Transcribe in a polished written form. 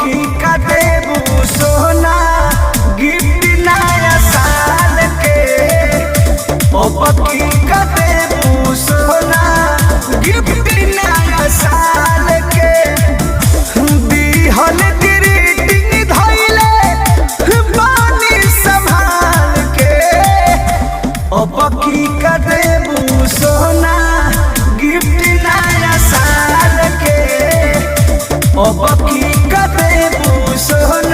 की का देबू सोना गिफ्ट नया साल के। की का देबू सोना गिफ्ट नया साल के। दिहल ग्रीटिंग धइले बानी संभाल के। की का देबू सोना गिफ्ट नया साल के। की का देबू सोना